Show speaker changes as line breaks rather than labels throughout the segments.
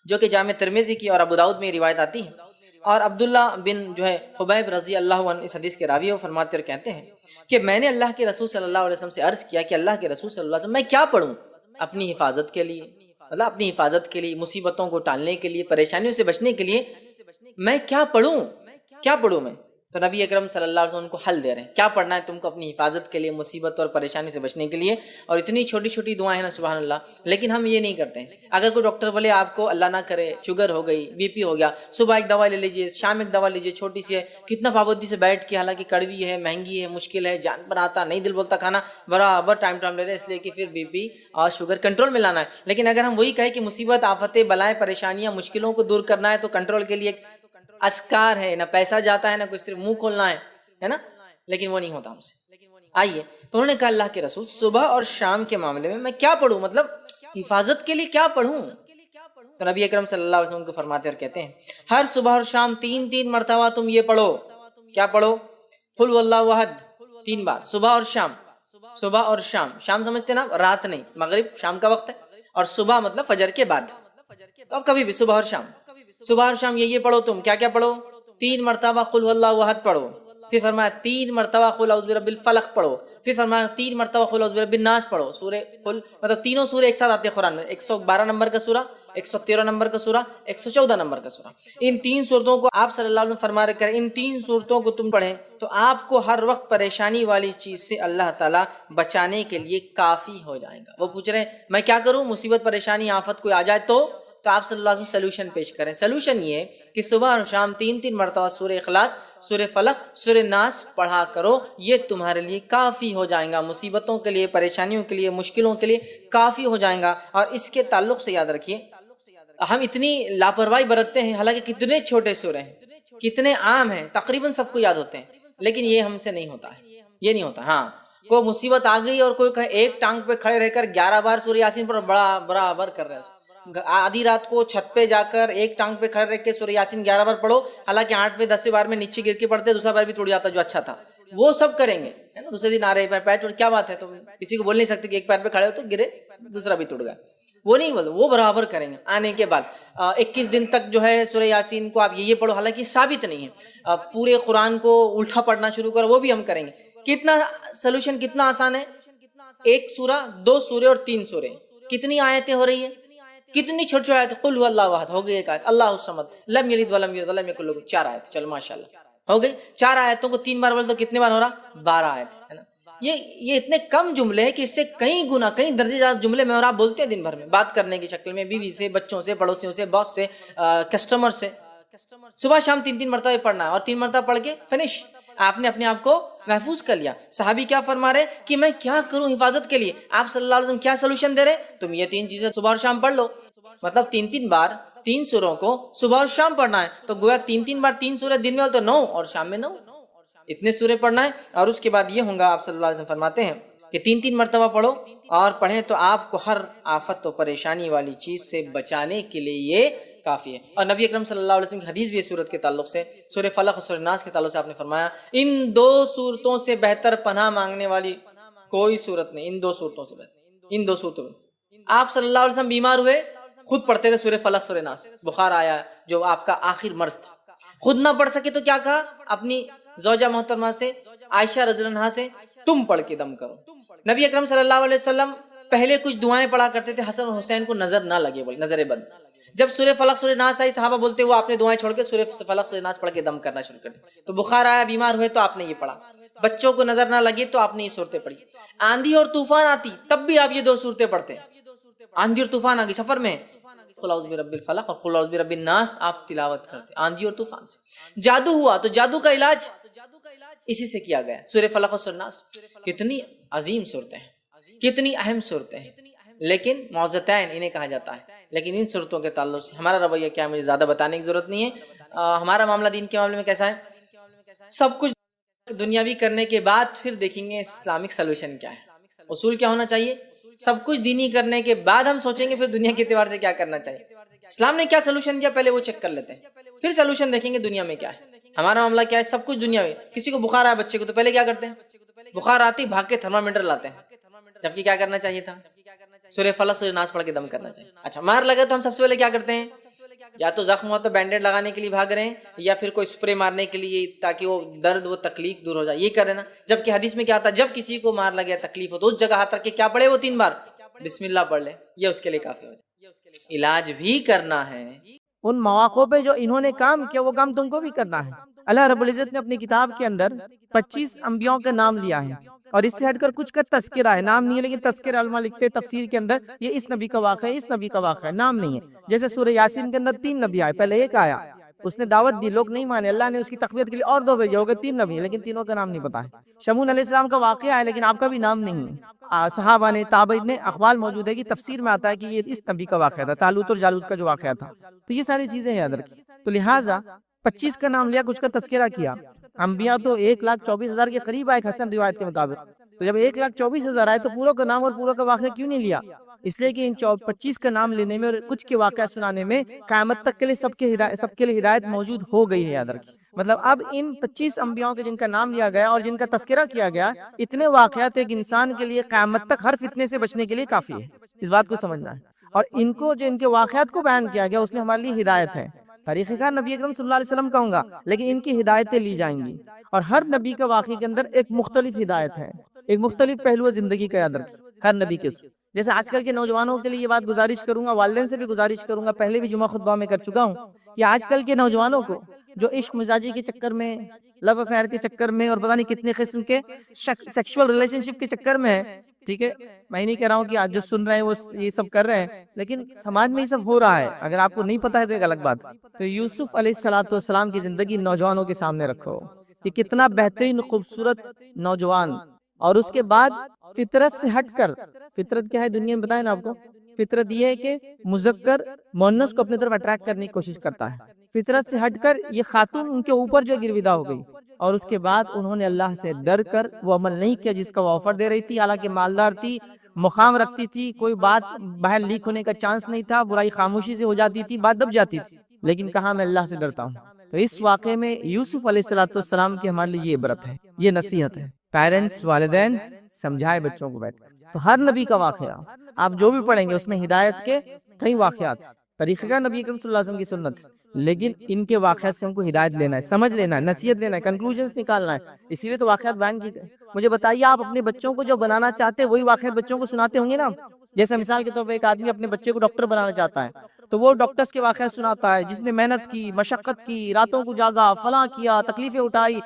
جو کہ جامع ترمذی کی اور ابو داؤد میں روایت آتی ہے۔ اور عبداللہ بن جو ہے خبیب رضی اللہ عنہ اس حدیث کے راوی ہیں، وہ فرماتے اور کہتے ہیں کہ میں نے اللہ کے رسول صلی اللہ علیہ وسلم سے عرض کیا کہ اللہ کے رسول صلی اللہ علیہ وسلم میں کیا پڑھوں اپنی حفاظت کے لیے، مطلب اپنی حفاظت کے لیے، مصیبتوں کو ٹالنے کے لیے، پریشانیوں سے بچنے کے لیے میں کیا پڑھوں، کیا پڑھوں میں؟ تو نبی اکرم صلی اللہ علیہ وسلم ان کو حل دے رہے ہیں، کیا پڑھنا ہے تم کو اپنی حفاظت کے لیے، مصیبت اور پریشانی سے بچنے کے لیے۔ اور اتنی چھوٹی چھوٹی دعائیں ہیں نا سبحان اللہ، لیکن ہم یہ نہیں کرتے ہیں۔ اگر کوئی ڈاکٹر بولے آپ کو اللہ نہ کرے شوگر ہو گئی، بی پی ہو گیا، صبح ایک دوا لے لیجئے، شام ایک دوا لیجئے، چھوٹی سی ہے، کتنا پابندی سے بیٹھ کے، حالانکہ کڑوی ہے، مہنگی ہے، مشکل ہے، جان پر آتا نہیں، دل بولتا کھانا، برابر ٹائم لے رہے ہیں، اس لیے کہ پھر بی پی اور شوگر کنٹرول میں لانا ہے۔ لیکن اگر ہم وہی کہیں کہ مصیبت، آفتیں، بلائیں، پریشانیاں، مشکلوں کو دور کرنا ہے، تو کنٹرول کے لیے اذکار ہے، نہ پیسہ جاتا ہے، نہ کچھ، صرف منہ کھولنا ہے نا، لیکن وہ نہیں ہوتا ہم سے۔ آئیے، تو انہوں نے کہا اللہ کے رسول صبح اور شام کے معاملے میں کیا پڑھوں، مطلب حفاظت کے لیے کیا پڑھوں؟ تو نبی اکرم صلی اللہ علیہ وسلم کو فرماتے اور کہتے ہیں ہر صبح اور شام 3 مرتبہ تم یہ پڑھو، کیا پڑھو؟ قل هو اللہ احد 3 بار، صبح اور شام، صبح اور شام، شام سمجھتے نا رات نہیں، مغرب شام کا وقت ہے، اور صبح مطلب فجر کے بعد، تو اب کبھی بھی صبح اور شام، صبح اور شام یہ پڑھو تم، کیا کیا پڑھو؟ 3 مرتبہ قل هو اللہ احد پڑھو، پھر فرمایا 3 مرتبہ قل اعوذ برب الفلق پڑھو، پھر فرمایا 3 مرتبہ قل اعوذ برب الناس پڑھو۔ سورہ قل مطلب تینوں سورے ایک ساتھ آتے ہیں قرآن میں، 112 نمبر کا سورہ، 113 نمبر کا سورہ، 114 نمبر کا سورہ۔ ان 3 سورتوں کو آپ صلی اللہ علیہ وسلم فرما رہے ہیں ان 3 سورتوں کو تم پڑھیں تو آپ کو ہر وقت پریشانی والی چیز سے اللہ تعالیٰ بچانے کے لیے کافی ہو جائے گا۔ وہ پوچھ رہے ہیں میں کیا کروں، مصیبت، پریشانی، آفت کوئی آ جائے تو آپ صلی اللہ علیہ وسلم سلوشن پیش کریں۔ سلوشن یہ ہے کہ صبح اور شام 3 مرتبہ سورہ اخلاص، سورہ فلق، سورہ ناس پڑھا کرو، یہ تمہارے لیے کافی ہو جائیں گا، مصیبتوں کے لیے، پریشانیوں کے لیے، مشکلوں کے لیے کافی ہو جائیں گا۔ اور اس کے تعلق سے یاد رکھیے ہم اتنی لاپرواہی برتتے ہیں، حالانکہ کتنے چھوٹے سورے ہیں، کتنے عام ہیں، تقریباً سب کو یاد ہوتے ہیں، لیکن یہ ہم سے نہیں ہوتا ہے، یہ نہیں ہوتا۔ ہاں کوئی مصیبت آ گئی اور کوئی کہے ایک ٹانگ پہ کھڑے رہ کر 11 بار سورہ یاسین پر برابر کر رہے ہیں، آدھی رات کو چھت پہ جا کر ایک ٹانگ پہ کھڑے رہ کے سورہ یاسین 11 بار پڑھو، حالانکہ 8 پہ 10 بار میں نیچے گر کے پڑھتے، دوسرا بار بھی ٹوٹ جاتا جو اچھا تھا، وہ سب کریں گے، دوسرے دن آ رہے پیر ٹوٹ، کیا بات ہے؟ تو کسی کو بول نہیں سکتے کہ ایک پیر پہ کھڑے ہو تو گرے دوسرا بھی ٹوٹ گیا، وہ نہیں بولتے، وہ برابر کریں گے۔ آنے کے بعد 21 دن تک جو ہے سورہ یاسین کو آپ یہ پڑھو، حالانکہ ثابت نہیں ہے، پورے قرآن کو الٹا پڑھنا شروع کرو، وہ بھی ہم کریں گے۔ کتنا سلوشن، کتنا آسان ہے، 1 سورہ، 2 سورے اور 3 سورے، کتنی آیتیں ہو رہی ہیں، کتنی چھوٹی چھوٹی آیتیں، قل هو اللہ احد ہو گئی ایک آیت، اللہ الصمد لم یلد ولم یولد ولم یکن له 4 آیت، چلو ماشاءاللہ ہو گئی۔ 4 آیتوں کو 3 بار بولے تو کتنے بار ہو رہا؟ 12 آیت، ہے نا۔ یہ اتنے کم جملے ہیں کہ اس سے کئی گنا، کئی درجے زیادہ جملے میں اور آپ بولتے ہیں دن بھر میں، بات کرنے کی شکل میں، بیوی سے، بچوں سے، پڑوسیوں سے، باس سے، کسٹمر سے۔ صبح شام 3 مرتبہ پڑھنا ہے، اور 3 مرتبہ پڑھ کے فنش، آپ نے اپنے آپ کو محفوظ کر لیا۔ صحابی کیا فرما رہے کہ میں کیا کروں حفاظت کے لیے، آپ صلی اللہ علیہ وسلم کیا سلوشن دے رہے، تم یہ 3 چیزیں صبح اور شام پڑھ لو، مطلب 3 بار 3 سوروں کو صبح اور شام پڑھنا ہے، تو گویا 3 بار 3 سورہ دن میں ہو تو 9 اور شام میں 9، اتنے سورے پڑھنا ہے۔ اور اس کے بعد یہ ہوں گا، آپ صلی اللہ علیہ وسلم فرماتے ہیں کہ 3 مرتبہ پڑھو اور پڑھیں تو آپ کو ہر آفت و پریشانی والی چیز سے بچانے کے لیے یہ کافی ہے۔ اور نبی اکرم صلی اللہ علیہ وسلم کی حدیث بھی اس صورت کے تعلق سے، سورہ فلق اور سورہ ناس کے تعلق سے آپ نے فرمایا ان 2 صورتوں سے بہتر پناہ مانگنے والی کوئی صورت نہیں، ان 2 صورتوں سے بہتر، ان 2 صورتوں میں۔ آپ صلی اللہ علیہ وسلم بیمار ہوئے، خود پڑھتے تھے سورہ فلق سورہ ناس، بخار آیا جو آپ کا آخر مرض تھا، خود نہ پڑھ سکے تو کیا کہا اپنی زوجہ محترمہ سے، عائشہ رضی اللہ عنہا سے، تم پڑھ کے دم کرو۔ نبی اکرم صلی اللہ علیہ وسلم پہلے کچھ دعائیں پڑھا کرتے تھے حسن اور حسین کو نظر نہ لگے، بولے نظر بد۔ جب سورہ فلق سورہ ناس آئی، صحابہ بولتے وہ آپ نے دعائیں چھوڑ کے سورہ فلق سورہ ناس پڑھ کے دم کرنا شروع کر دیا۔ تو بخار آیا، بیمار ہوئے تو آپ نے یہ پڑھا، بچوں کو نظر نہ لگے تو آپ نے یہ صورتیں پڑھی، آندھی اور طوفان آتی تب بھی آپ یہ 2 صورتیں پڑھتے، آندھی اور طوفان آ گئی سفر میں، قل اعوذ برب الفلق اور قل اعوذ برب الناس آپ تلاوت کرتے آندھی اور طوفان سے۔ جادو ہوا تو جادو کا علاج اسی سے کیا گیا، سورہ فلق اور سورہ ناس۔ کتنی عظیم صورتیں ہیں، کتنی اہم صورتیں ہیں، لیکن معوذتین انہیں کہا جاتا ہے۔ لیکن ان صورتوں کے تعلق سے ہمارا رویہ کیا ہے، مجھے زیادہ بتانے کی ضرورت نہیں ہے۔ ہمارا معاملہ دین کے معاملے میں کیسا ہے، سب کچھ دنیاوی کرنے کے بعد پھر دیکھیں گے اسلامک سلوشن کیا ہے، اصول کیا ہونا چاہیے، سب کچھ دینی کرنے کے بعد ہم سوچیں گے پھر دنیا کے اعتبار سے کیا کرنا چاہیے، اسلام نے کیا سلوشن دیا پہلے وہ چیک کر لیتے ہیں، پھر سلوشن دیکھیں گے دنیا میں کیا ہے۔ ہمارا معاملہ کیا ہے، سب کچھ دنیاوی، کسی کو بخار آیا بچے کو تو پہلے کیا کرتے ہیں، بخار آتی بھاگ کے تھرمامیٹر لاتے ہیں، جبکہ کیا کرنا چاہیے تھا، سورہ فلق سورہ ناس پڑھ کے دم کرنا چاہیے۔ اچھا مار لگا تو ہم سب سے پہلے کیا کرتے ہیں، یا تو زخم ہوا تو بینڈیڈ لگانے کے لیے بھاگ رہے ہیں، یا پھر کوئی اسپرے مارنے کے لیے تاکہ وہ درد وہ تکلیف دور ہو جائے، یہ کر رہے نا۔ جبکہ حدیث میں کیا آتا ہے، جب کسی کو مار لگے تکلیف ہو تو اس جگہ ہاتھ رکھ کے کیا پڑھے، وہ 3 بار بسم اللہ پڑھ لے، یہ اس کے لیے کافی ہو جائے۔ علاج بھی کرنا ہے،
ان مواقع پہ جو انہوں نے کام کیا وہ کام تم کو بھی کرنا ہے۔ اللہ رب العزت نے اپنی کتاب کے اندر 25 انبیاءوں کا نام لیا ہے، اور اس سے ہٹ کر کچھ کا تذکرہ ہے، نام نہیں ہے، لیکن تذکرہ علماء لکھتے ہیں تفسیر کے اندر یہ اس نبی کا واقعہ ہے، اس نبی کا واقعہ ہے، نام نہیں ہے۔ جیسے سورہ یاسین کے اندر 3 نبی آئے، پہلے ایک آیا، اس نے دعوت دی، لوگ نہیں مانے، اللہ نے اس کی تقویت کے لیے اور 2 بھیجے، ہو گئے 3 نبی ہیں، لیکن تینوں کا نام نہیں پتا ہے۔ شمعون علیہ السلام کا واقعہ ہے، لیکن آپ کا بھی نام نہیں ہے۔ صحابہ نے، تابعین نے، اقوال موجود ہے کہ تفسیر میں آتا ہے کہ یہ اس نبی کا واقعہ تھا، طالوت اور جالوت کا جو واقعہ تھا۔ تو یہ ساری چیزیں یاد رکھی، تو لہٰذا 25 کا نام لیا، کچھ کا تذکرہ کیا۔ انبیاء تو 1,24,000 کے قریب آئے حسن روایت کے مطابق، تو جب 1,24,000 آئے تو پوروں کا نام اور پوروں کا واقعہ کیوں نہیں لیا؟ اس لیے کہ ان 25 کا نام لینے میں اور کچھ کے واقعہ سنانے میں قیامت تک کے لیے سب کے لیے ہدایت موجود ہو گئی ہے، یاد رکھیے۔ مطلب اب ان 25 انبیاءوں کے جن کا نام لیا گیا اور جن کا تذکرہ کیا گیا، اتنے واقعات ایک انسان کے لیے قیامت تک ہر فتنے سے بچنے کے لیے کافی ہے، اس بات کو سمجھنا ہے۔ اور ان کو جو ان کے واقعات کو بیان کیا گیا اس میں ہمارے لیے ہدایت ہے۔ طریقہ کار نبی اکرم صلی اللہ علیہ وسلم کہوں گا، لیکن ان کی ہدایتیں لی جائیں گی، اور ہر نبی کا واقعے کے اندر ایک مختلف ہدایت ہے، ایک مختلف پہلو ہے زندگی کا، یاد رکھیں ہر نبی کے۔ جیسے آج کل کے نوجوانوں کے لیے یہ بات گزارش کروں گا، والدین سے بھی گزارش کروں گا، پہلے بھی جمعہ خطبہ میں کر چکا ہوں، کہ آج کل کے نوجوانوں کو جو عشق مزاجی کے چکر میں، لو افیئر کے چکر میں، اور پتہ نہیں کتنے قسم کے سیکشول ریلیشن شپ کے چکر میں ہے، ٹھیک ہے، میں نہیں کہہ رہا ہوں کہ آج جو سن رہے ہیں وہ یہ سب کر رہے ہیں، لیکن سماج میں یہ سب ہو رہا ہے، اگر آپ کو نہیں پتا ہے تو ایک الگ بات۔ تو یوسف علیہ السلام کی زندگی نوجوانوں کے سامنے رکھو کہ کتنا بہترین خوبصورت نوجوان، اور اس کے بعد فطرت سے ہٹ کر، فطرت کیا ہے دنیا میں بتائیں نا آپ کو، فطرت یہ ہے کہ مذکر مؤنث کو اپنی طرف اٹریکٹ کرنے کی کوشش کرتا ہے، فطرت سے ہٹ کر یہ خاتون ان کے اوپر جو گرویدہ ہو گئی، اور اس کے بعد انہوں نے اللہ سے ڈر کر وہ عمل نہیں کیا جس کا وہ آفر دے رہی تھی، حالانکہ مالدار تھی، مقام رکھتی تھی، کوئی بات باہر لیک ہونے کا چانس نہیں تھا، برائی خاموشی سے ہو جاتی تھی، بات دب جاتی تھی، لیکن کہا میں اللہ سے ڈرتا ہوں۔ تو اس واقعے میں یوسف علیہ السلام کی ہمارے لیے یہ عبرت ہے، یہ نصیحت ہے۔ پیرنٹس، والدین سمجھائے بچوں کو بیٹھ کر۔ تو ہر نبی کا واقعہ آپ جو بھی پڑھیں گے اس میں ہدایت کے کئی واقعات، طریقہ کا نبی اکرم صلی اللہ علیہ وسلم کی سنت، لیکن ان کے واقعات سے ہم کو ہدایت لینا ہے، سمجھ لینا ہے، نصیحت لینا ہے، کنکلوژنز نکالنا ہے، اسی لیے تو واقعات بیان کی گئے۔ مجھے بتائیے، آپ اپنے بچوں کو جو بنانا چاہتے ہیں وہی واقعات بچوں کو سناتے ہوں گے نا؟ جیسے مثال کے طور پہ ایک آدمی اپنے بچے کو ڈاکٹر بنانا چاہتا ہے تو وہ ڈاکٹرز کے واقعات سناتا ہے، جس نے محنت کی، مشقت کی، راتوں کو جاگا، فلاں کیا، تکلیفیں اٹھائی،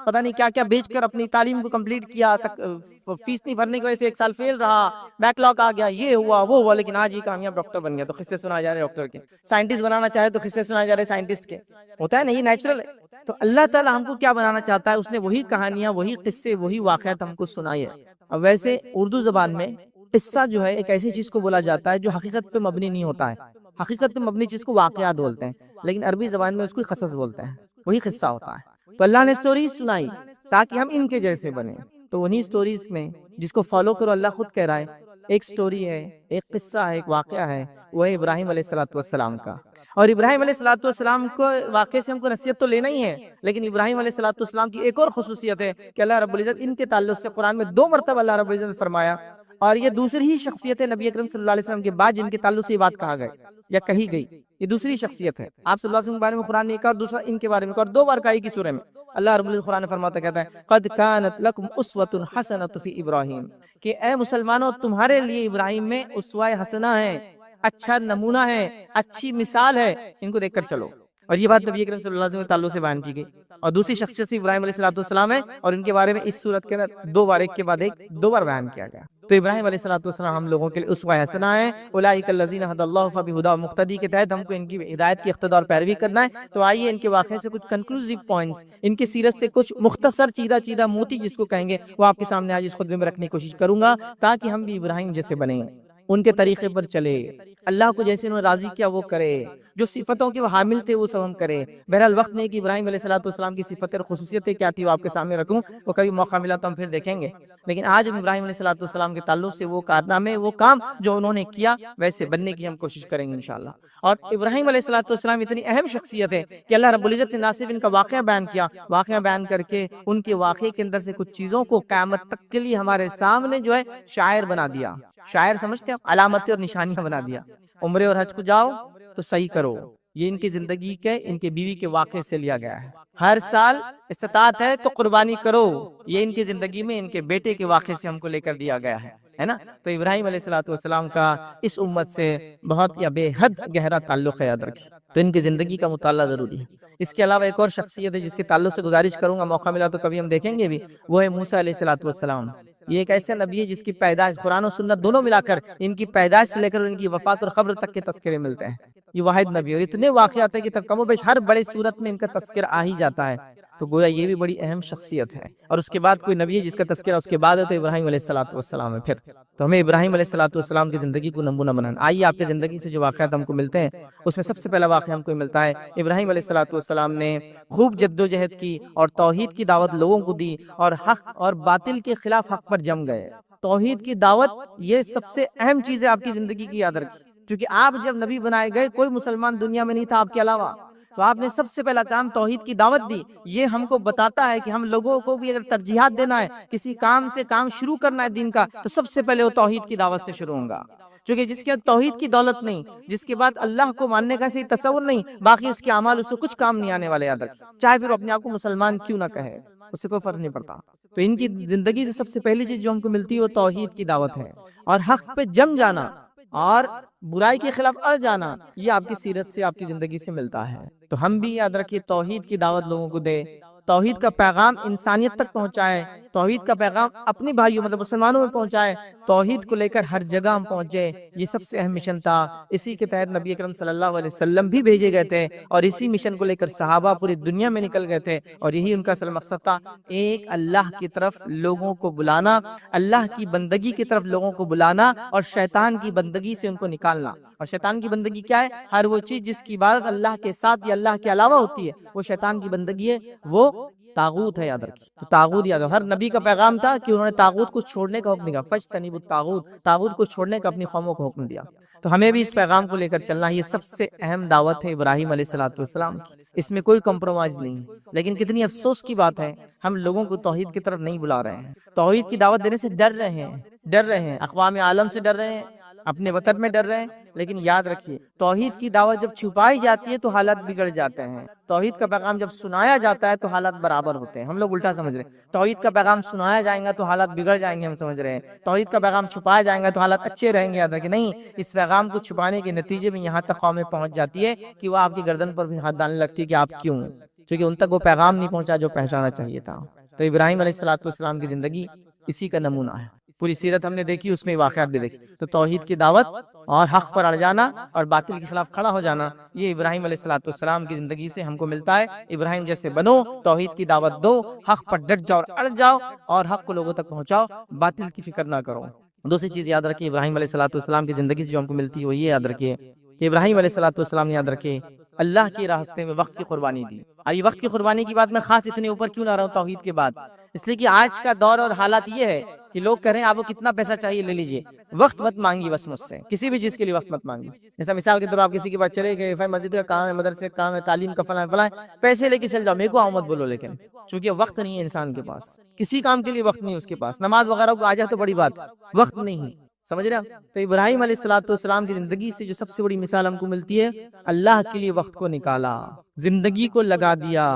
پتہ نہیں کیا کیا بیچ کر اپنی تعلیم کو کمپلیٹ کیا، فیس نہیں بھرنے کی وجہ سے 1 سال فیل رہا، بیک لاگ آ گیا، یہ ہوا وہ ہوا، لیکن آج یہ کامیاب ڈاکٹر بن گیا، تو قصے سنائے جا رہے ڈاکٹر کے۔ سائنٹسٹ بنانا چاہے تو قصے سنائے جا رہے سائنٹسٹ کے، ہوتا ہے نا، یہ نیچرل ہے۔ تو اللہ تعالیٰ ہم کو کیا بنانا چاہتا ہے، اس نے وہی کہانیاں، وہی قصے، وہی واقعات ہم کو سنائے۔ اب ویسے اردو زبان میں قصہ جو ہے ایک ایسی چیز کو بولا جاتا ہے جو حقیقت پہ مبنی نہیں ہوتا ہے، حقیقت پہ مبنی چیز کو واقعات بولتے ہیں، لیکن عربی زبان میں اس کو قصص بولتے ہیں، وہی قصہ ہوتا ہے۔ تو اللہ نے سٹوریز سنائی تاکہ ہم ان کے جیسے بنیں، تو انہی سٹوریز میں جس کو فالو کرو، اللہ خود کہہ رہا ہے ایک سٹوری ہے، ایک قصہ ہے، ایک واقعہ ہے، وہ ہے ابراہیم علیہ السلام کا۔ اور ابراہیم علیہ السلام کو واقعے سے ہم کو نصیحت تو لینا ہی ہے، لیکن ابراہیم علیہ السلام کی ایک اور خصوصیت ہے کہ اللہ رب العزت ان کے تعلق سے قرآن میں 2 مرتبہ اللہ رب العزت نے فرمایا، اور یہ دوسری ہی شخصیت ہے نبی اکرم صلی اللہ علیہ وسلم کے بعد جن کے تعلق سے یہ بات کہا گیا یا کہی گئی، یہ دوسری شخصیت ہے۔ آپ صلی اللہ علیہ وسلم کے بارے میں قرآن نے ایک اور دوسرا ان کے بارے میں اور 2 بار کہی کی سورہ میں اللہ رب العزت قرآن نے فرماتا کہتا ہے قد کانت لکم اسوۃ حسنۃ فی ابراہیم، کہ اے مسلمانوں تمہارے لیے ابراہیم میں اسوہ حسنہ ہے، اچھا نمونہ ہے، اچھی مثال ہے، ان کو دیکھ کر چلو۔ اور یہ بات نبی اکرم صلی اللہ علیہ وسلم کے تعلق سے بیان کی گئی، اور دوسری شخصیت سے ابراہیم علیہ السلام ہے، اور ان کے بارے میں اس صورت کے اندر 2 بار، ایک کے بعد ایک 2 بار بیان کیا گیا۔ تو ابراہیم علیہ السلام ہم لوگوں کے لیے اسوہ حسنہ ہے، اولئک الذین ھدی اللہ فبہداہ مقتدی کے تحت ہم کو ان کی ہدایت کی اقتداء اور پیروی کرنا ہے۔ تو آئیے ان کے واقعے سے کچھ کنکلوزیو پوائنٹس، ان کی سیرت سے کچھ مختصر چیدہ موتی جس کو کہیں گے وہ آپ کے سامنے آج اس خطبے میں رکھنے کی کوشش کروں گا، تاکہ ہم بھی ابراہیم جیسے بنیں، ان کے طریقے پر چلے، اللہ کو جیسے انہوں نے راضی کیا وہ کرے، جو صفتوں کے وہ حامل تھے وہ سب ہم کریں۔ بہرحال وقت نہیں کہ ابراہیم علیہ السلام کی صفتیں اور خصوصیتیں کیا تھی وہ آپ کے سامنے رکھوں، وہ کبھی موقع ملا تو ہم پھر دیکھیں گے، لیکن آج ہم ابراہیم علیہ السلام کے تعلق سے وہ کارنامے، وہ کام جو انہوں نے کیا ویسے بننے کی ہم کوشش کریں گے انشاءاللہ۔ اور ابراہیم علیہ السلام اتنی اہم شخصیت ہے کہ اللہ رب العزت نے نہ صرف ان کا واقعہ بیان کیا، واقعہ بیان کر کے ان کے واقعے کے اندر سے کچھ چیزوں کو قیامت تک کے لیے ہمارے سامنے جو ہے شاعر بنا دیا، شاعر سمجھتے ہیں، علامتیں اور نشانیاں بنا دیا۔ عمرے اور حج کو جاؤ تو صحیح کرو، یہ ان کی زندگی کے، ان کے بیوی کے واقعے سے لیا گیا ہے۔ ہر سال استطاعت ہے تو قربانی کرو، یہ ان کی زندگی میں ان کے بیٹے کے واقعے سے ہم کو لے کر دیا گیا ہے نا۔ تو ابراہیم علیہ السلام کا اس امت سے بہت یا بے حد گہرا تعلق ہے، یاد رکھیے۔ تو ان کی زندگی کا مطالعہ ضروری ہے۔ اس کے علاوہ ایک اور شخصیت ہے جس کے تعلق سے گزارش کروں گا، موقع ملا تو کبھی ہم دیکھیں گے بھی، وہ ہے موسیٰ علیہ السلام۔ یہ ایک ایسا نبی ہے جس کی پیدائش، قرآن و سنت دونوں ملا کر ان کی پیدائش سے لے کر ان کی وفات اور قبر تک کے تذکرے ملتے ہیں۔ یہ واحد نبی، اور اتنے واقعات ہیں کہ کم و بیش ہر بڑے صورت میں ان کا تذکرہ آ ہی جاتا ہے۔ تو گویا یہ بھی بڑی اہم شخصیت ہے۔ اور اس کے بعد کوئی نبی ہے جس کا تذکرہ اس کے بعد ہے تو ابراہیم علیہ السلام ہے۔ پھر تو ہمیں ابراہیم علیہ السلام کی زندگی کو نمونہ بنانا۔ آئیے آپ کی زندگی سے جو واقعات ہم کو ملتے ہیں اس میں سب سے پہلا واقعہ ہم کو ملتا ہے، ابراہیم علیہ السلام نے خوب جد و جہد کی اور توحید کی دعوت لوگوں کو دی، اور حق اور باطل کے خلاف حق پر جم گئے۔ توحید کی دعوت یہ سب سے اہم چیز ہے آپ کی زندگی کی، یاد رکھیے، کیونکہ آپ جب نبی بنائے گئے کوئی مسلمان دنیا میں نہیں تھا آپ کے علاوہ، تو آپ نے سب سے پہلا کام توحید کی دعوت دی۔ یہ ہم کو بتاتا ہے کہ ہم لوگوں کو بھی اگر ترجیحات دینا ہے، کسی کام سے کام شروع کرنا ہے دین کا، تو سب سے پہلے وہ توحید کی دعوت سے شروع ہوگا، کیونکہ جس کے توحید کی دولت نہیں، جس کے بعد اللہ کو ماننے کا صحیح تصور نہیں، باقی اس کے اعمال اس سے کچھ کام نہیں آنے والے، یاد رکھیں، چاہے پھر اپنے آپ کو مسلمان کیوں نہ کہے، اس سے کوئی فرق نہیں پڑتا۔ تو ان کی زندگی سے سب سے پہلی چیز جو ہم کو ملتی ہے وہ توحید کی دعوت ہے، اور حق پہ جم جانا اور برائی کے خلاف اڑ جانا، یہ آپ کی سیرت سے، آپ کی زندگی سے ملتا ہے۔ تو ہم بھی یاد رکھیے توحید کی دعوت لوگوں کو دے، توحید کا پیغام انسانیت تک پہنچائے، توحید کا پیغام اپنے بھائیوں مطلب مسلمانوں میں پہنچائے، توحید کو لے کر ہر جگہ ہم پہنچے، یہ سب سے اہم مشن تھا۔ اسی کے تحت نبی اکرم صلی اللہ علیہ وسلم بھی بھیجے گئے تھے، اور اسی مشن کو لے کر صحابہ پوری دنیا میں نکل گئے تھے، اور یہی ان کا اصل مقصد تھا، ایک اللہ کی طرف لوگوں کو بلانا، اللہ کی بندگی کی طرف لوگوں کو بلانا، اور شیطان کی بندگی سے ان کو نکالنا۔ اور شیطان کی بندگی کیا ہے؟ ہر وہ چیز جس کی عبادت اللہ کے ساتھ یا اللہ کے علاوہ ہوتی ہے وہ شیطان کی بندگی ہے، وہ طاغوت ہے، یاد رکھیے۔ تو طاغوت یاد، ہر نبی کا پیغام تھا کہ انہوں نے طاغوت کو چھوڑنے کا حکم دیا، فاجتنبوا الطاغوت، طاغوت کو چھوڑنے کا اپنی قوموں کو حکم دیا۔ تو ہمیں بھی اس پیغام کو لے کر چلنا، یہ سب سے اہم دعوت ہے ابراہیم علیہ السلام کی، اس میں کوئی کمپرومائز نہیں ہے۔ لیکن کتنی افسوس کی بات ہے، ہم لوگوں کو توحید کی طرف نہیں بلا رہے ہیں، توحید کی دعوت دینے سے ڈر رہے ہیں، اقوام عالم سے ڈر رہے ہیں، اپنے وطن میں ڈر رہے ہیں۔ لیکن یاد رکھیے توحید کی دعوت جب چھپائی جاتی ہے تو حالات بگڑ جاتے ہیں، توحید کا پیغام جب سنایا جاتا ہے تو حالات برابر ہوتے ہیں۔ ہم لوگ الٹا سمجھ رہے ہیں، توحید کا پیغام سنایا جائے گا تو حالات بگڑ جائیں گے، ہم سمجھ رہے ہیں توحید کا پیغام چھپایا جائے گا تو حالات اچھے رہیں گے۔ یاد رکھیں، نہیں، اس پیغام کو چھپانے کے نتیجے میں یہاں تک قومیں پہنچ جاتی ہے کہ وہ آپ کی گردن پر بھی ہاتھ ڈالنے لگتی ہے کہ آپ کیوں، کیونکہ ان تک وہ پیغام نہیں پہنچا جو پہنچانا چاہیے تھا۔ تو ابراہیم علیہ السلام کی زندگی اسی کا نمونہ ہے، پوری سیرت ہم نے دیکھی، اس میں واقعات بھی دیکھی۔ تو توحید کی دعوت اور حق پر اڑ جانا اور باطل کے خلاف کھڑا ہو جانا، یہ ابراہیم علیہ السلام کی زندگی سے ہم کو ملتا ہے۔ ابراہیم جیسے بنو، توحید کی دعوت دو، حق پر ڈٹ جاؤ اور اڑ جاؤ، اور حق کو لوگوں تک پہنچاؤ، باطل کی فکر نہ کرو۔ دوسری چیز یاد رکھیے ابراہیم علیہ السلام کی زندگی سے جو ہم کو ملتی ہے وہ یہ یاد رکھیے کہ ابراہیم علیہ السلام نے یاد رکھے اللہ کے راستے میں وقت کی قربانی دی۔ ابھی وقت کی قربانی کی بات میں خاص اتنے اوپر کیوں لا رہا ہوں توحید کے بعد، اس لیے کہ آج کا دور اور حالات یہ ہے کہ لوگ کہہ رہے ہیں آپ کو کتنا پیسہ چاہیے لے لیجئے، وقت مت مانگی بس مجھ سے، کسی بھی چیز کے لیے وقت مت مانگی۔ جیسا مثال کے طور پر آپ کسی کے پاس چلے گئے، بھائی مسجد کا کام ہے، مدرسے کا کام ہے، تعلیم کا فلاں فلاں، پیسے لے کے چل جاؤ، میرے کو آؤ مت بولو، لیکن چونکہ وقت نہیں ہے انسان کے پاس، کسی کام کے لیے وقت نہیں اس کے پاس، نماز وغیرہ کو آ جائے تو بڑی بات، وقت نہیں، سمجھ رہے ہیں؟ تو ابراہیم علیہ السلام کی زندگی سے جو سب سے بڑی مثال ہم کو ملتی ہے، اللہ کے لیے وقت کو نکالا، زندگی کو لگا دیا،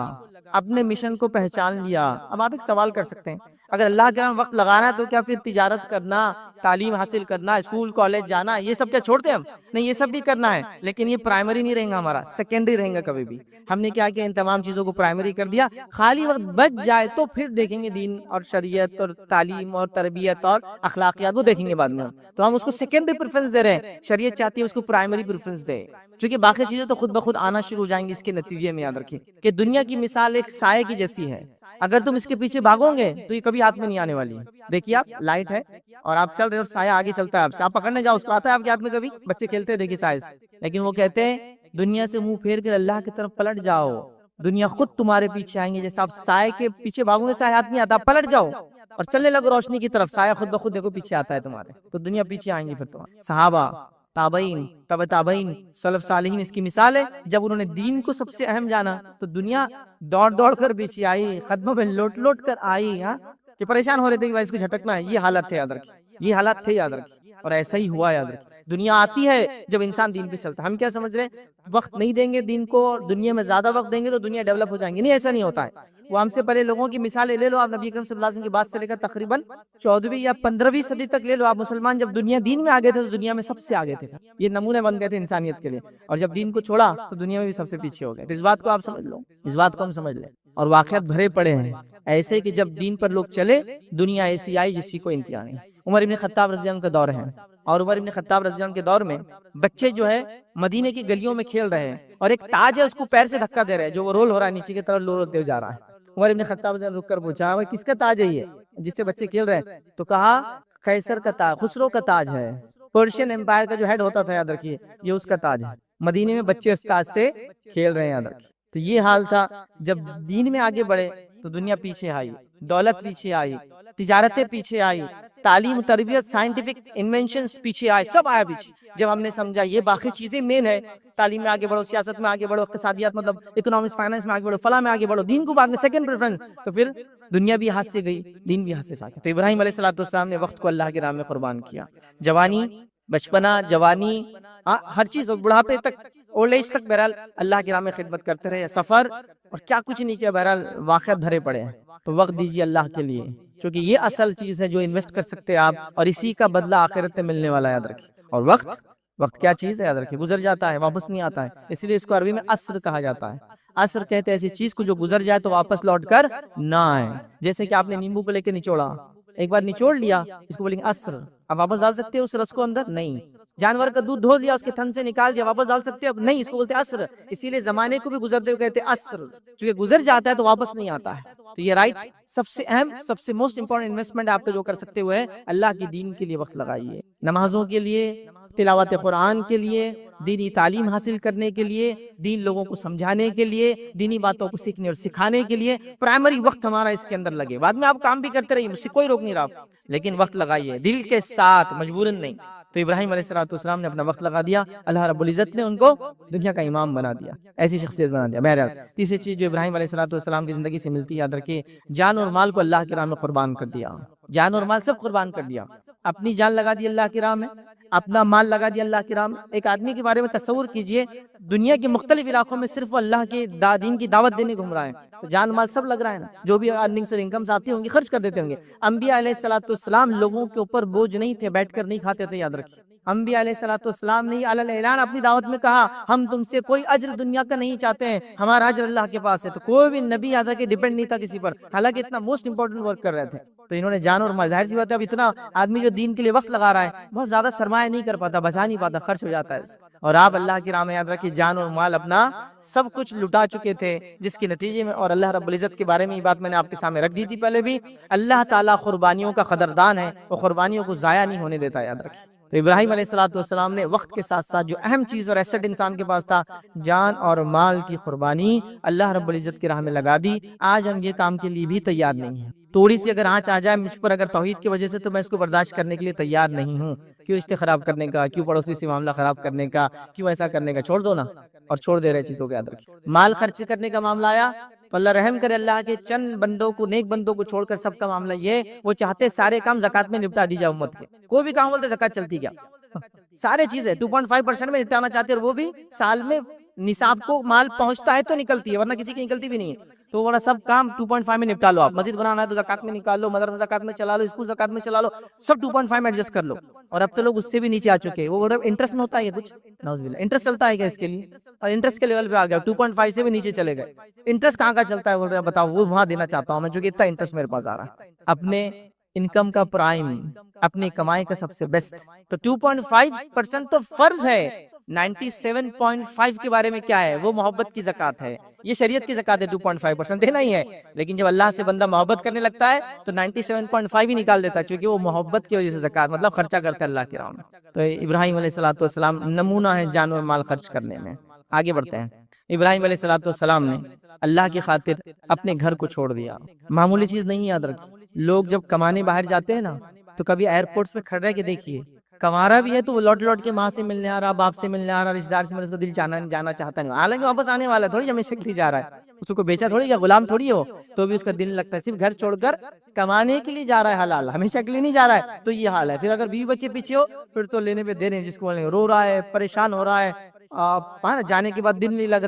اپنے مشن کو پہچان لیا۔ اب آپ ایک سوال کر سکتے ہیں، اگر اللہ کے نام وقت لگانا ہے تو کیا پھر تجارت کرنا، تعلیم حاصل کرنا، اسکول کالج جانا، یہ سب کیا چھوڑتے ہیں ہم؟ نہیں، یہ سب بھی کرنا ہے، لیکن یہ پرائمری نہیں رہیں گا، ہمارا سیکنڈری رہیں گا کبھی بھی۔ ہم نے کیا کیا، ان تمام چیزوں کو پرائمری کر دیا، خالی وقت بچ جائے تو پھر دیکھیں گے دین اور شریعت اور تعلیم اور تربیت اور اخلاقیات، وہ دیکھیں گے بعد میں۔ تو ہم اس کو سیکنڈری پریفرنس دے رہے ہیں، شریعت چاہتی ہے اس کو پرائمری پریفرنس دے، چونکہ باقی چیزیں تو خود بخود آنا شروع ہو جائیں گی۔ اس کے نتیجے میں یاد رکھیں کہ دنیا کی مثال ایک سائے کی جیسی ہے، اگر تم اس کے پیچھے بھاگو گے تو یہ کبھی ہاتھ میں نہیں آنے والی ہے۔ دیکھیے آپ، لائٹ ہے اور آپ چل رہے ہیں اور سایہ آگے چلتا ہے آپ سے، آپ پکڑنے جاؤ اس کو، آتا ہے آپ کے ہاتھ میں کبھی؟ بچے کھیلتے ہیں دیکھیے سائے سے، لیکن وہ کہتے ہیں دنیا سے منہ پھیر کر اللہ کی طرف پلٹ جاؤ، دنیا خود تمہارے پیچھے آئیں گے، جیسے آپ سائے کے پیچھے بھاگو گے سایہ ہاتھ نہیں آتا، پلٹ جاؤ اور چلنے لگو روشنی کی طرف، سایہ خود بخود دیکھو پیچھے آتا ہے تمہارے، تو دنیا پیچھے آئیں گی پھر تمہارے۔ صحابہ، تابعین، تبع تابعین، سلف صالحین اس کی مثال ہے، جب انہوں نے دین کو سب سے اہم جانا تو دنیا دوڑ دوڑ کر پیچھے آئی، قدموں پہ لوٹ لوٹ کر آئی، ہاں کہ پریشان ہو رہے تھے کہ بھائی اس کو جھٹکنا ہے۔ یہ حالت تھے، یاد رکھیں، یہ حالات تھے، یاد رکھیں، اور ایسا ہی ہوا، یاد رکھیں۔ دنیا آتی ہے جب انسان دین پہ چلتا ہے. ہم کیا سمجھ رہے ہیں وقت نہیں دیں گے دین کو اور دنیا میں زیادہ وقت دیں گے تو دنیا ڈیولپ ہو جائیں گے. نہیں، ایسا نہیں ہوتا ہے. وہ ہم سے پہلے لوگوں کی مثالیں لے لو آپ، نبی اکرم صلی اللہ علیہ وسلم کے بعد سے لے کر تقریباً 14ویں یا 15ویں صدی تک لے لو آپ. مسلمان جب دنیا دین میں آگے تھے تو دنیا میں سب سے آگے تھے. یہ نمونے بن گئے تھے انسانیت کے لیے. اور جب دین کو چھوڑا تو دنیا میں بھی سب سے پیچھے ہو گئے. تو اس بات کو آپ سمجھ لو، اس بات کو ہم سمجھ لیں. اور واقعات بھرے پڑے ہیں ایسے کہ جب دین پر لوگ چلے دنیا ایسی آئی جس کی کوئی انتہا نہیں. عمر ابن خطاب رضی اللہ عنہ کا دور ہے، اور عمر ابن خطاب رضی اللہ عنہ کے دور میں بچے جو ہے مدینے کی گلیوں میں کھیل رہے ہیں اور ایک تاج ہے اس کو پیر سے دھکا دے رہے ہیں جو وہ رول ہو رہا ہے نیچے کی طرف رول ہوتے جا رہا ہے. عمر ابن خطاب رضی اللہ عنہ رک کر پوچھا وہ کس کا تاج ہے یہ جس سے بچے کھیل رہے ہیں؟ تو کہا قیصر کا تاج، خسرو کا تاج ہے. پرشین امپائر کا جو ہیڈ ہوتا تھا یاد رکھیے یہ اس کا تاج ہے. مدینے میں بچے اس تاج سے کھیل رہے ہیں یاد رکھیے. تو یہ حال تھا جب دین میں آگے بڑھے تو دنیا پیچھے آئی، دولت پیچھے آئی، تجارتیں پیچھے آئی، تعلیم تربیت سائنٹیفک انوینشنز پیچھے آئے، سب آیا پیچھے. جب ہم نے سمجھا یہ باقی چیزیں مین ہے، تعلیم میں آگے بڑھو، سیاست میں آگے بڑھو، اقتصادیات مطلب اکنامکس فائنانس میں آگے بڑھو، فلاں میں آگے بڑھو، دین کو بعد میں سیکنڈ پریفرنس، تو پھر دنیا بھی ہاتھ سے گئی دین بھی ہاتھ سے گیا. تو ابراہیم علیہ السلام نے وقت کو اللہ کی راہ میں قربان کیا. جوانی، بچپنا، جوانی، ہر چیز، اور بڑھاپے تک، اولڈ ایج تک بہرحال اللہ کی راہ میں خدمت کرتے رہے. سفر اور کیا کچھ نہیں کیا، بہرحال واقعات بھرے پڑے ہیں. تو وقت دیجیے اللہ کے لیے کیونکہ یہ اصل چیز ہے جو انویسٹ کر سکتے ہیں آپ، اور اسی کا بدلہ آخرت میں ملنے والا ہے. یاد رکھیے. اور وقت کیا چیز ہے یاد رکھیے، گزر جاتا ہے واپس نہیں آتا ہے. اس لیے اس کو عربی میں عصر کہا جاتا ہے. عصر کہتے ہیں ایسی چیز کو جو گزر جائے تو واپس لوٹ کر نہ آئے. جیسے کہ آپ نے نیمبو کو لے کے نچوڑا، ایک بار نچوڑ لیا، اس کو بولیں گے عصر. اب واپس ڈال سکتے ہو اس رس کو اندر؟ نہیں. جانور کا دودھ دھو لیا، اس کے تھن سے نکال دیا، واپس ڈال سکتے ہو؟ نہیں. اس کو بولتے ہیں عصر. اسی لیے زمانے کو بھی گزرتے ہوئے کہتے ہیں عصر، چونکہ گزر جاتا ہے تو واپس نہیں آتا ہے. تو یہ رائٹ سب سے اہم، سب سے موسٹ امپورٹنٹ انویسٹمنٹ آپ کو جو کر سکتے ہوئے اللہ کی دین کے لیے وقت لگائیے. نمازوں کے لیے، تلاوت قرآن کے لیے، دینی تعلیم حاصل کرنے کے لیے، دین لوگوں کو سمجھانے کے لیے، دینی باتوں کو سیکھنے اور سکھانے کے لیے پرائمری وقت ہمارا اس کے اندر لگے. بعد میں آپ کام بھی کرتے رہیے، مجھ سے کوئی روک نہیں رہا، لیکن وقت لگائیے دل کے ساتھ، مجبوراً نہیں. تو ابراہیم علیہ السلام نے اپنا وقت لگا دیا، اللہ رب العزت نے ان کو دنیا کا امام بنا دیا، ایسی شخصیت بنا دیا. بہرحال تیسری چیز جو ابراہیم علیہ السلام کی زندگی سے ملتی ہے یاد رکھیے، جان اور مال کو اللہ کی راہ میں قربان کر دیا. جان اور مال سب قربان کر دیا. اپنی جان لگا دی اللہ کی راہ میں، اپنا مال لگا دیا اللہ کی راہ میں. ایک آدمی کے بارے میں تصور کیجئے، دنیا کے مختلف علاقوں میں صرف وہ اللہ کے دین کی دعوت دینے گھوم رہا ہے، تو جان مال سب لگ رہا ہے نا. جو بھی ارننگز اور انکمز آتی ہوں گی خرچ کر دیتے ہوں گے. انبیاء علیہ السلام لوگوں کے اوپر بوجھ نہیں تھے، بیٹھ کر نہیں کھاتے تھے. یاد رکھیے انبیاء علیہ السلام نے علی اعلان اپنی دعوت میں کہا ہم تم سے کوئی اجر دنیا کا نہیں چاہتے ہیں، ہمارا اجر اللہ کے پاس ہے. تو کوئی بھی نبی یاد رکھے ڈیپینڈ نہیں تھا کسی پر، حالانکہ اتنا موسٹ امپورٹنٹ ورک کر رہے تھے. تو انہوں نے جان اور مال، ظاہر سی بات ہے اب اتنا آدمی جو دین کے لیے وقت لگا رہا ہے بہت زیادہ سرمایہ نہیں کر پاتا، بچا نہیں پاتا، خرچ ہو جاتا ہے. اور آپ اللہ کی راہ میں یاد رکھیے جان اور مال اپنا سب کچھ لٹا چکے تھے، جس کے نتیجے میں، اور اللہ رب العزت کے بارے میں یہ بات میں نے آپ کے سامنے رکھ دی تھی پہلے بھی، اللہ تعالیٰ قربانیوں کا قدردان ہے، وہ قربانیوں کو ضائع نہیں ہونے دیتا. یاد رکھیے. تو ابراہیم علیہ السلام نے وقت کے ساتھ ساتھ جو اہم چیز اور ایسٹ انسان کے پاس تھا، جان اور مال کی قربانی اللہ رب العزت کی راہ میں لگا دی. آج ہم یہ کام کے لیے بھی تیار نہیں ہیں. تھوڑی سی اگر آنچ آ جائے مجھ پر اگر توحید کی وجہ سے تو میں اس کو برداشت کرنے کے لیے تیار نہیں ہوں. کیوں رشتے خراب کرنے کا، کیوں پڑوسی سے معاملہ خراب کرنے کا، کیوں ایسا کرنے کا، چھوڑ دو نا. اور چھوڑ دے رہے چیزوں کو. یاد رکھیے مال خرچ کرنے کا معاملہ آیا تو اللہ رحم کرے، اللہ کے چند بندوں کو، نیک بندوں کو چھوڑ کر سب کا معاملہ یہ، وہ چاہتے سارے کام زکات میں نپٹا دی جائے امت کے. کوئی بھی کام بولتے زکات چلتی کیا، سارے چیزیں 2.5% میں نپٹانا چاہتے ہیں، اور وہ بھی سال میں نصاب کو مال پہنچتا ہے تو نکلتی ہے، ورنہ کسی کی نکلتی بھی نہیں ہے. تو بڑا سب کام 2.5 میں نپٹا لو. آپ مسجد بنانا ہے تو زکات میں نکال لو، مدرسہ زکات میں چلا لو، اسکول زکات میں چلا لو، سب 2.5 میں ایڈجسٹ کر لو. اور اب تو لوگ اس سے بھی نیچے آ چکے ہیں. وہ انٹرسٹ میں ہوتا ہے کچھ، نعوذ باللہ انٹرسٹ چلتا ہے کیا اس کے لیے، اور انٹرسٹ کے لیول پہ آ گیا، 2.5 سے بھی نیچے چلے گئے. انٹرسٹ کہاں کا چلتا ہے بول رہے ہیں بتاؤ، وہ وہاں دینا چاہتا ہوں میں، جو کہ اتنا انٹرسٹ میرے پاس آ رہا ہے. اپنے انکم کا پرائم، اپنی کمائی کا سب سے بیسٹ. تو 2.5% تو فرض ہے. 97.5 کے بارے میں کیا ہے، وہ محبت کی زکات ہے. یہ شریعت کی زکات ہے، 2.5% دینا ہی ہے. لیکن جب اللہ سے بندہ محبت کرنے لگتا ہے تو 97.5 ہی نکال دیتا ہے، چونکہ وہ محبت کی وجہ سے زکات مطلب خرچہ کرتا ہے اللہ کی راہ میں. تو ابراہیم علیہ السلام نمونہ ہے جان اور مال خرچ کرنے میں. آگے بڑھتے ہیں. ابراہیم علیہ السلام نے اللہ کی خاطر اپنے گھر کو چھوڑ دیا. معمولی چیز نہیں. یاد رکھیں لوگ جب کمانے باہر جاتے ہیں نا تو کبھی ایئرپورٹس پہ کھڑے رہ کے دیکھیے، کمارا بھی ہے تو وہ لوٹ لوٹ کے ماں سے ملنے آ رہا، باپ سے ملنے آ رہا، رشتہ دار سے ملنے، اس کو دل جانا چاہتا نہیں، حالانکہ واپس آنے والا تھوڑی ہمیشہ کے لیے جا رہا ہے، اس کو بیچا تھوڑی یا غلام تھوڑی ہے وہ، تو بھی اس کا دل لگتا ہے، صرف گھر چھوڑ کر کمانے کے لیے جا رہا ہے حلال، ہمیشہ کے لیے نہیں جا رہا ہے، تو یہ حال ہے۔ پھر اگر بیوی بچے پیچھے ہو پھر تو لینے پہ دے رہے ہیں، جس کو رو رہا ہے، پریشان ہو رہا ہے، جانے کے بعد دل نہیں لگ رہا